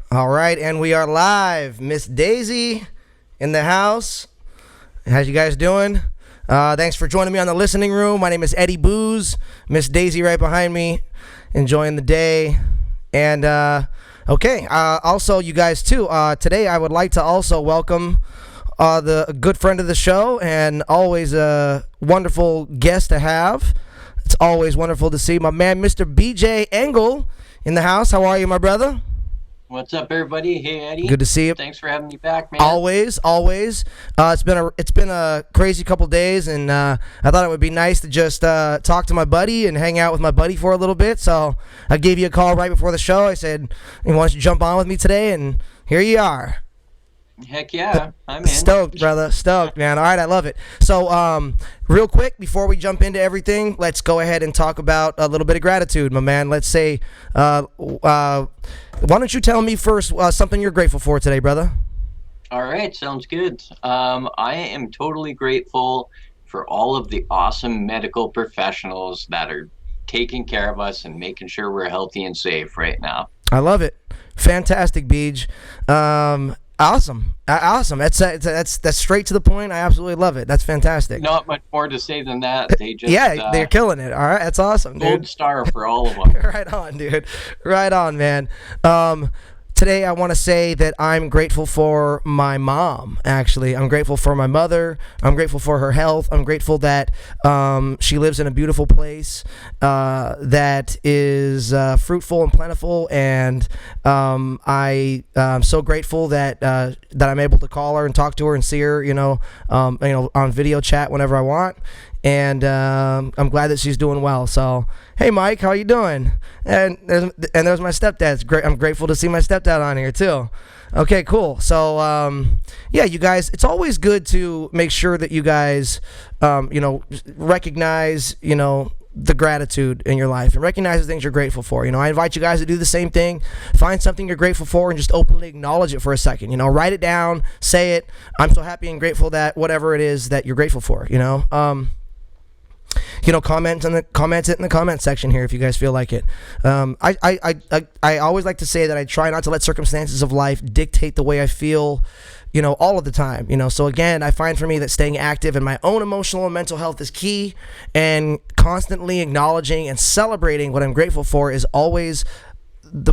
All right, and we are live. Miss Daisy in the house. How's you guys doing? Thanks for joining me on the listening room. My name is Eddie Booze. Miss Daisy right behind me, enjoying the day. And also you guys too. Today I would like to also welcome the good friend of the show and always a wonderful guest to have. It's always wonderful to see my man, Mr. BJ Engel, in the house. How are you, my brother? What's up, everybody? Hey, Eddie. Good to see you. Thanks for having me back, man. Always. It's been a crazy couple days, and I thought it would be nice to just talk to my buddy and hang out with my buddy for a little bit. So I gave you a call right before the show. I said, "You want to jump on with me today?" And here you are. Heck yeah, I'm in. Stoked, brother. Stoked, man. All right, I love it. So, real quick, before we jump into everything, let's go ahead and talk about a little bit of gratitude, my man. Let's say, why don't you tell me first something you're grateful for today, brother? All right, sounds good. I am totally grateful for all of the awesome medical professionals that are taking care of us and making sure we're healthy and safe right now. I love it. Fantastic, Beej. Awesome. That's straight to the point. I absolutely love it. That's fantastic. Not much more to say than that. They just they're killing it. All right, that's awesome, dude. Gold star for all of them. Right on, dude. Right on, man. Today I want to say that I'm grateful for my mom, actually. I'm grateful for my mother. I'm grateful for her health. I'm grateful that she lives in a beautiful place that is fruitful and plentiful, and I'm so grateful that I'm able to call her and talk to her and see her, on video chat whenever I want. And I'm glad that she's doing well. So, hey, Mike, how you doing? And there's my stepdad. It's great. I'm grateful to see my stepdad on here too. Okay, cool. So, you guys, it's always good to make sure that you guys, recognize, the gratitude in your life and recognize the things you're grateful for. I invite you guys to do the same thing. Find something you're grateful for and just openly acknowledge it for a second. Write it down, say it. I'm so happy and grateful that whatever it is that you're grateful for. Comment it in the comment section here if you guys feel like it. I always like to say that I try not to let circumstances of life dictate the way I feel, all of the time. So again, I find for me that staying active in my own emotional and mental health is key, and constantly acknowledging and celebrating what I'm grateful for is always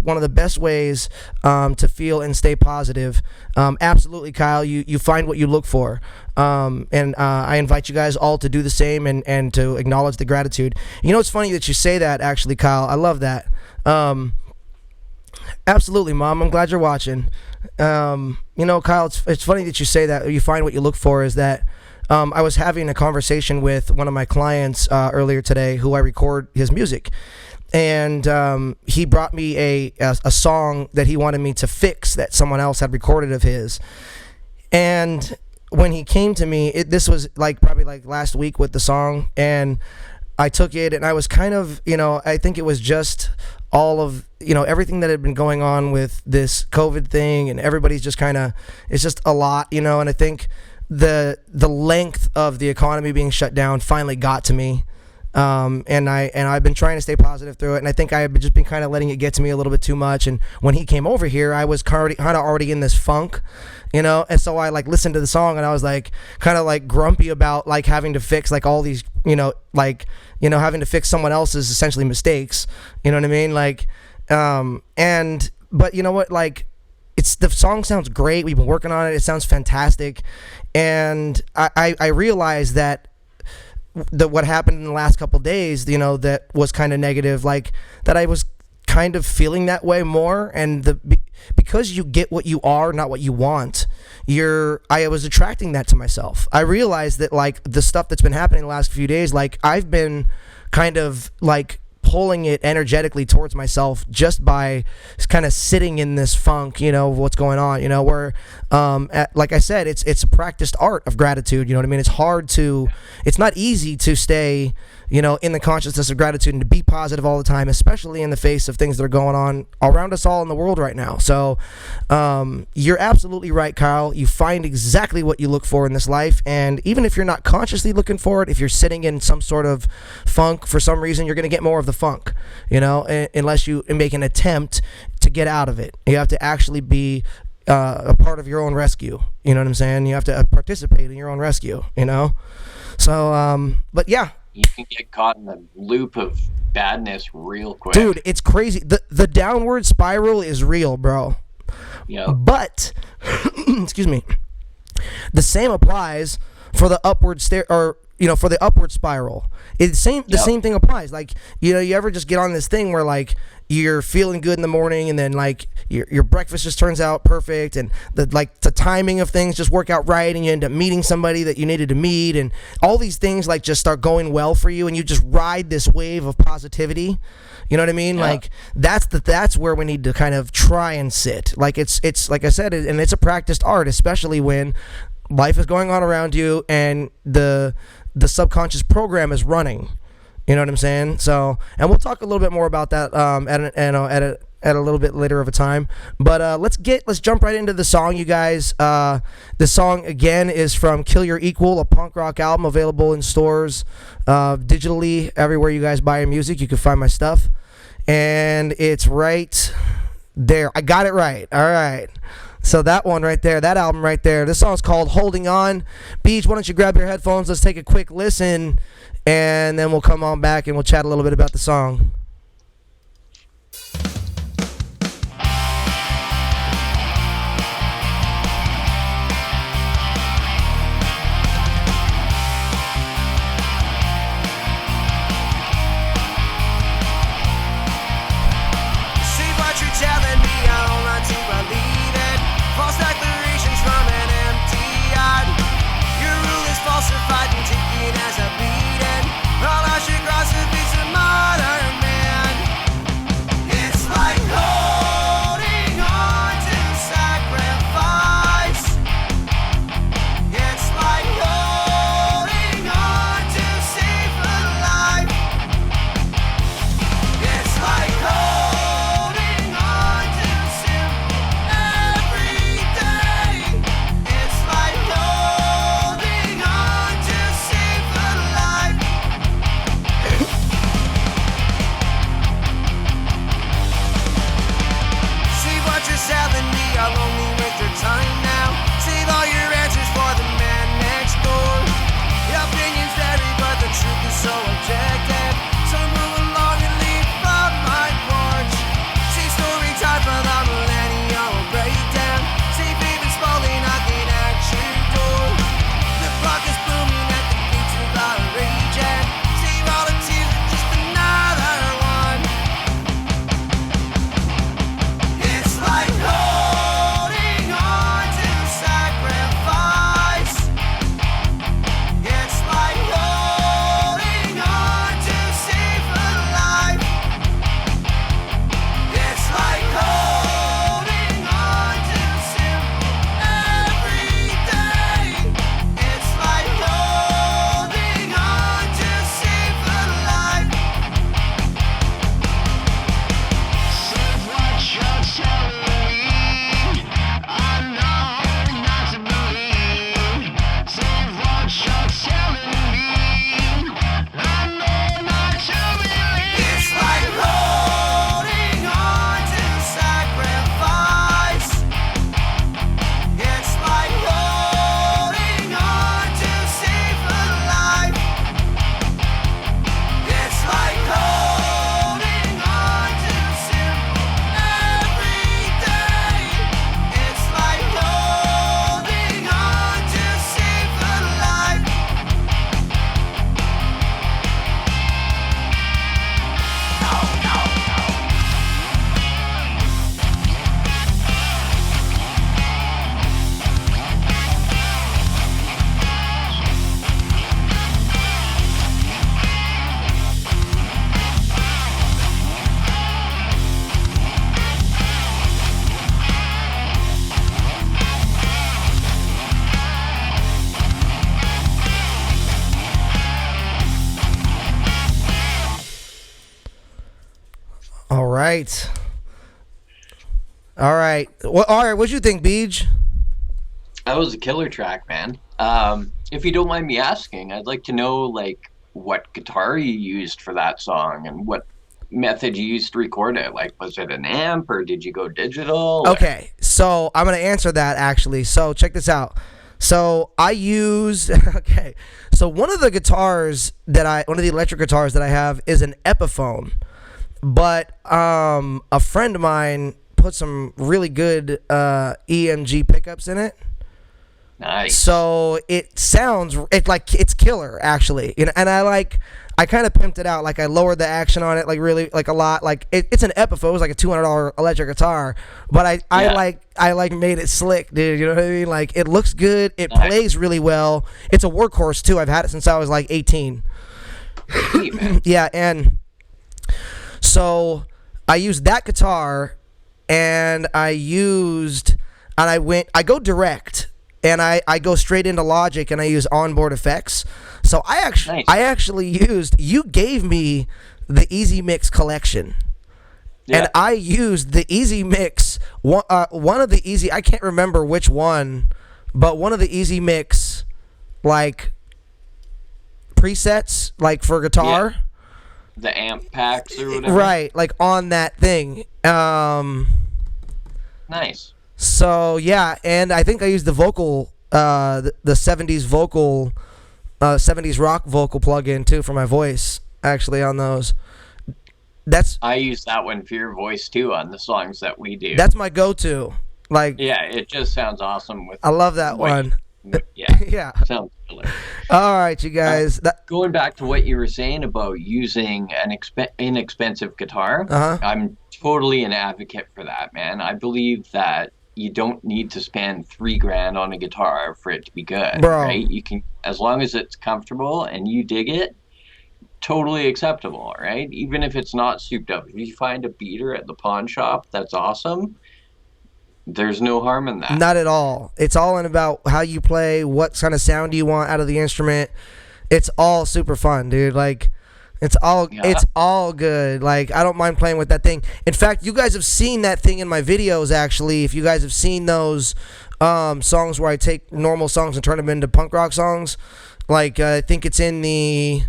one of the best ways to feel and stay positive. Absolutely, Kyle. You find what you look for, and I invite you guys all to do the same and to acknowledge the gratitude. It's funny that you say that, actually, Kyle. I love that. Absolutely, Mom. I'm glad you're watching. Kyle, it's funny that you say that. You find what you look for is that. I was having a conversation with one of my clients earlier today, who I record his music. And he brought me a song that he wanted me to fix that someone else had recorded of his. And when he came to me, this was probably last week with the song, and I took it and I was kind of, I think it was just all of, everything that had been going on with this COVID thing, and everybody's just it's just a lot, and I think the length of the economy being shut down finally got to me. And I've been trying to stay positive through it, and I think I've just been kind of letting it get to me a little bit too much. And when he came over here, I was kind of already in this funk, and so I listened to the song, and I was kind of grumpy about having to fix all these, having to fix someone else's essentially mistakes. You know what I mean? But you know what, the song sounds great. We've been working on it. It sounds fantastic. And I realized that what happened in the last couple of days, that was kind of negative, that I was kind of feeling that way more. And because you get what you are, not what you want, I was attracting that to myself. I realized that the stuff that's been happening the last few days, I've been kind of pulling it energetically towards myself just by kind of sitting in this funk, of what's going on, where, like I said, it's a practiced art of gratitude. You know what I mean? It's not easy to stay in the consciousness of gratitude and to be positive all the time, especially in the face of things that are going on around us all in the world right now. So you're absolutely right, Kyle. You find exactly what you look for in this life, and even if you're not consciously looking for it, if you're sitting in some sort of funk for some reason, you're going to get more of the funk, unless you make an attempt to get out of it. You have to actually be a part of your own rescue. You know what I'm saying? You have to participate in your own rescue, So, but yeah. You can get caught in the loop of badness real quick. Dude, it's crazy. The downward spiral is real, bro. Yeah. But, excuse me, the same applies for the upward for the upward spiral. The same thing applies. Like, you ever just get on this thing where like you're feeling good in the morning, and then like your breakfast just turns out perfect, and the timing of things just work out right, and you end up meeting somebody that you needed to meet, and all these things like just start going well for you, and you just ride this wave of positivity. You know what I mean? Yeah. Like that's where we need to kind of try and sit. Like it's like I said, and it's a practiced art, especially when life is going on around you and the subconscious program is running. You know what I'm saying? So, and we'll talk a little bit more about that at a little bit later of a time. But let's jump right into the song, you guys. The song again is from Kill Your Equal, a punk rock album available in stores, digitally everywhere you guys buy your music. You can find my stuff, and it's right there. I got it right. All right. So that one right there, that album right there. This song's called Holding On. Beach, why don't you grab your headphones? Let's take a quick listen, and then we'll come on back and we'll chat a little bit about the song. Falsified and taken as a bleeding. All I should cross a piece of modern man. right. All right. Well, all right. What'd you think, Beej? That was a killer track, man. If you don't mind me asking, I'd like to know like what guitar you used for that song and what method you used to record it. Like, was it an amp or did you go digital? Okay, so I'm gonna answer that actually. So check this out. So I use okay. So one of the electric guitars that I have is an Epiphone, but a friend of mine put some really good EMG pickups in it. Nice. So it's killer actually, and I kind of pimped it out, like I lowered the action on it like really like a lot, like it's an Epiphone, it was like a $200 electric guitar, but I made it slick, dude. You know what I mean? Like it looks good, it plays really well. It's a workhorse too. I've had it since I was like 18. Sweet, man. Yeah, and so I used that guitar, and I go direct. And I go straight into Logic and I use onboard effects. So I actually used, you gave me the Easy Mix collection. Yeah. And I used the Easy Mix, one of the Easy, I can't remember which one, but one of the Easy Mix like presets like for guitar. Yeah. The amp packs or whatever. Right, like on that thing. Nice. So yeah, and I think I used the vocal, the 70s vocal, 70s rock vocal plugin too for my voice. Actually, on those, I use that one for your voice too on the songs that we do. That's my go-to. Like, yeah, it just sounds awesome. I love that one. Yeah, yeah. Sounds killer. All right, you guys. Going back to what you were saying about using an inexpensive guitar, I'm totally an advocate for that, man. I believe that you don't need to spend $3,000 on a guitar for it to be good, right? You can, as long as it's comfortable and you dig it, totally acceptable, right? Even if it's not souped up. If you find a beater at the pawn shop that's awesome, there's no harm in that. Not at all. It's all in about how you play, what kind of sound you want out of the instrument. It's all super fun, dude. Like, it's all good. Like, I don't mind playing with that thing. In fact, you guys have seen that thing in my videos, actually. If you guys have seen those songs where I take normal songs and turn them into punk rock songs, like, I think it's in the,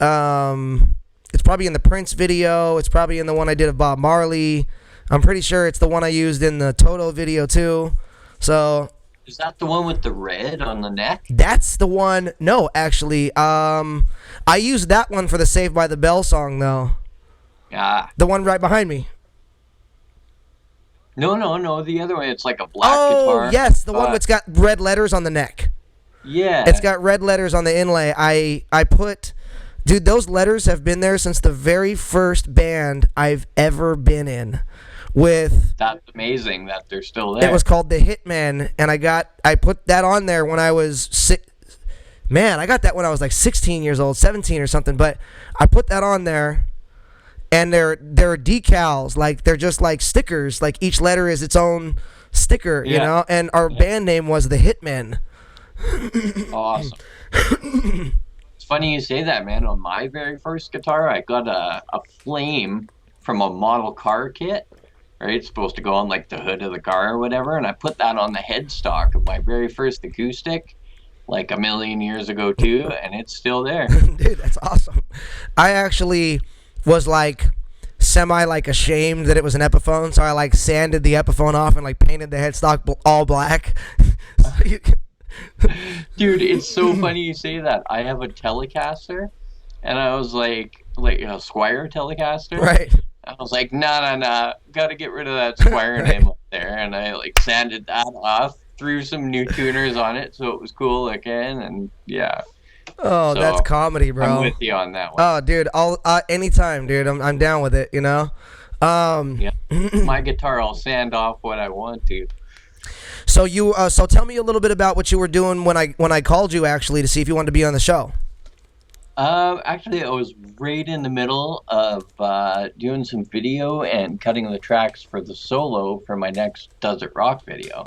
it's probably in the Prince video. It's probably in the one I did of Bob Marley. I'm pretty sure it's the one I used in the Toto video, too. So... Is that the one with the red on the neck? That's the one. No, actually, I used that one for the Saved by the Bell song, though. Yeah. The one right behind me. No, the other one. It's like a black guitar. Oh, yes, the one that's got red letters on the neck. Yeah. It's got red letters on the inlay. I put... Dude, those letters have been there since the very first band I've ever been in. That's amazing that they're still there. It was called The Hitman, and I put that on there when I was I got that when I was like 16 years old, 17 or something, but I put that on there, and they're decals, like they're just like stickers, like each letter is its own sticker, you know, and our band name was The Hitman. Awesome. It's funny you say that, man. On my very first guitar, I got a flame from a model car kit. Right, it's supposed to go on like the hood of the car or whatever, and I put that on the headstock of my very first acoustic, like a million years ago too, and it's still there. Dude, that's awesome. I actually was like semi like ashamed that it was an Epiphone, so I like sanded the Epiphone off and like painted the headstock all black. Dude, it's so funny you say that. I have a Telecaster, and I was like a Squier Telecaster, right? I was like, nah, gotta get rid of that Squier name up there, and I like sanded that off, threw some new tuners on it so it was cool looking, and yeah. Oh, so that's comedy, bro. I'm with you on that one. Oh, dude, anytime, dude. I'm down with it, you know. Yeah, my guitar, I'll sand off what I want to. So so tell me a little bit about what you were doing when I called you actually to see if you wanted to be on the show. Actually, I was right in the middle of doing some video and cutting the tracks for the solo for my next Desert Rock video.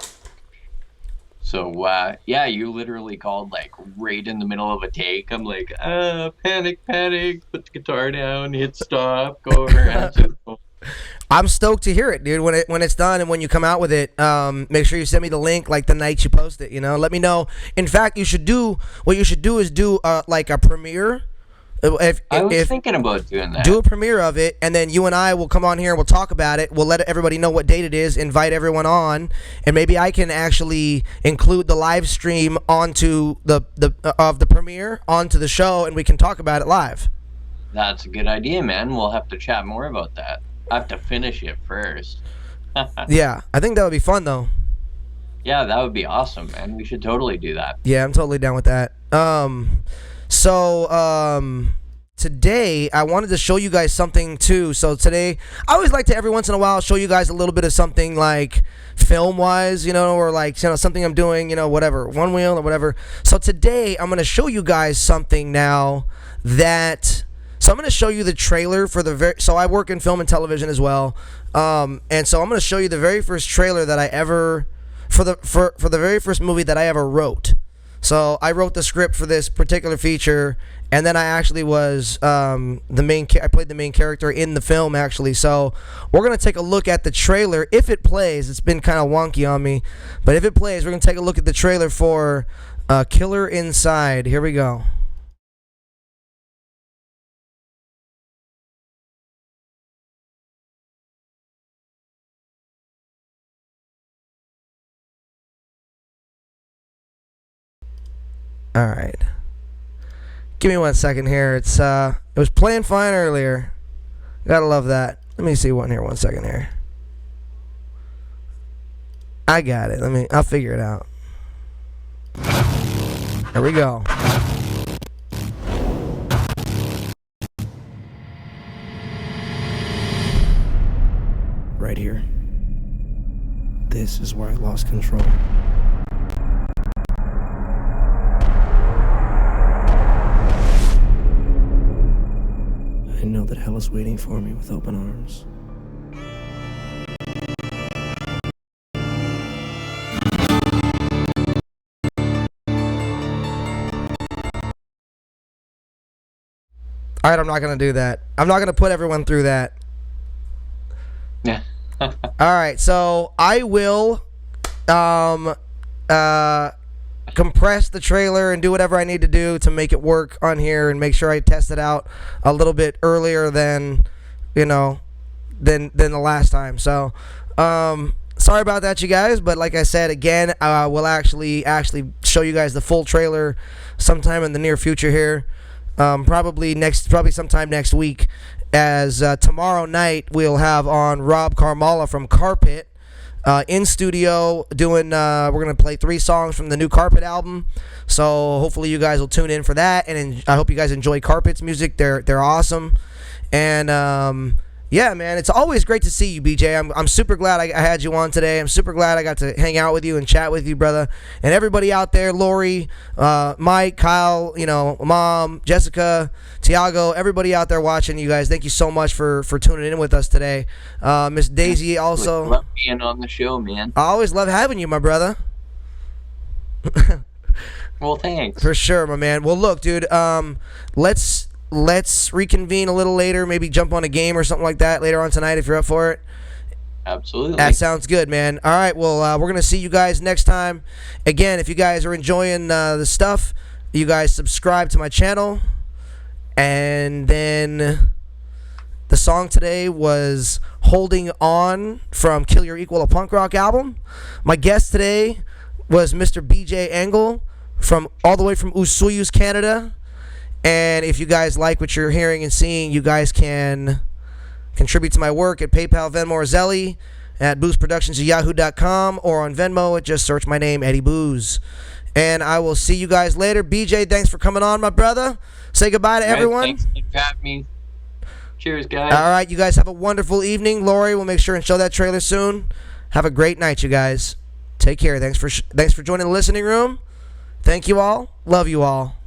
So, yeah, you literally called, like, right in the middle of a take. I'm like, panic, put the guitar down, hit stop, go over, answer the phone. I'm stoked to hear it, dude. When it's done and when you come out with it, make sure you send me the link like the night you post it. Let me know. In fact, what you should do is do like a premiere. I was thinking about doing that. Do a premiere of it, and then you and I will come on here and we'll talk about it. We'll let everybody know what date it is, invite everyone on, and maybe I can actually include the live stream onto the premiere onto the show, and we can talk about it live. That's a good idea, man. We'll have to chat more about that. I have to finish it first. Yeah, I think that would be fun though. Yeah, that would be awesome, man. We should totally do that. Yeah, I'm totally down with that. Today I wanted to show you guys something too. So today, I always like to every once in a while show you guys a little bit of something like film-wise, or like something I'm doing, whatever, one wheel or whatever. So today I'm gonna show you guys something now that. So I'm going to show you the trailer for so I work in film and television as well. And so I'm going to show you the very first trailer that I ever, for the very first movie that I ever wrote. So I wrote the script for this particular feature, and then I actually was I played the main character in the film actually. So we're going to take a look at the trailer. If it plays, it's been kind of wonky on me, but if it plays, we're going to take a look at the trailer for Killer Inside. Here we go. All right. Give me 1 second here. It was playing fine earlier. Gotta love that. Let me see one here. 1 second here. I got it. I'll figure it out. There we go. Right here. This is where I lost control. I know that hell is waiting for me with open arms. Alright, I'm not going to do that. I'm not going to put everyone through that. Yeah. Alright, so I will compress the trailer and do whatever I need to do to make it work on here and make sure I test it out a little bit earlier than the last time. So sorry about that, you guys, but like I said again, we'll actually show you guys the full trailer sometime in the near future here. Probably sometime next week, as tomorrow night we'll have on Rob Carmalla from Carpet in studio doing we're gonna play 3 songs from the new Carpet album, so hopefully you guys will tune in for that, and I hope you guys enjoy Carpet's music. They're awesome, and yeah, man, it's always great to see you, BJ. I'm super glad I had you on today. I'm super glad I got to hang out with you and chat with you, brother. And everybody out there, Lori, Mike, Kyle, Mom, Jessica, Tiago, everybody out there watching, you guys, thank you so much for tuning in with us today. Miss Daisy also. Love being on the show, man. I always love having you, my brother. Well, thanks. For sure, my man. Well, look, dude, let's reconvene a little later, maybe jump on a game or something like that later on tonight if you're up for it. Absolutely. That sounds good, man. All right, well, we're going to see you guys next time. Again, if you guys are enjoying the stuff, you guys subscribe to my channel. And then the song today was Holding On from Kill Your Equal, a punk rock album. My guest today was Mr. BJ Engel from all the way from Osoyoos, Canada. And if you guys like what you're hearing and seeing, you guys can contribute to my work at PayPal, Venmo, or Zelle, at boozproductions@yahoo.com, or on Venmo, just search my name, Eddie Booz. And I will see you guys later. BJ, thanks for coming on, my brother. Say goodbye to everyone. Thanks for having me. Cheers, guys. All right, you guys have a wonderful evening. Lori, we'll make sure and show that trailer soon. Have a great night, you guys. Take care. Thanks for joining the listening room. Thank you all. Love you all.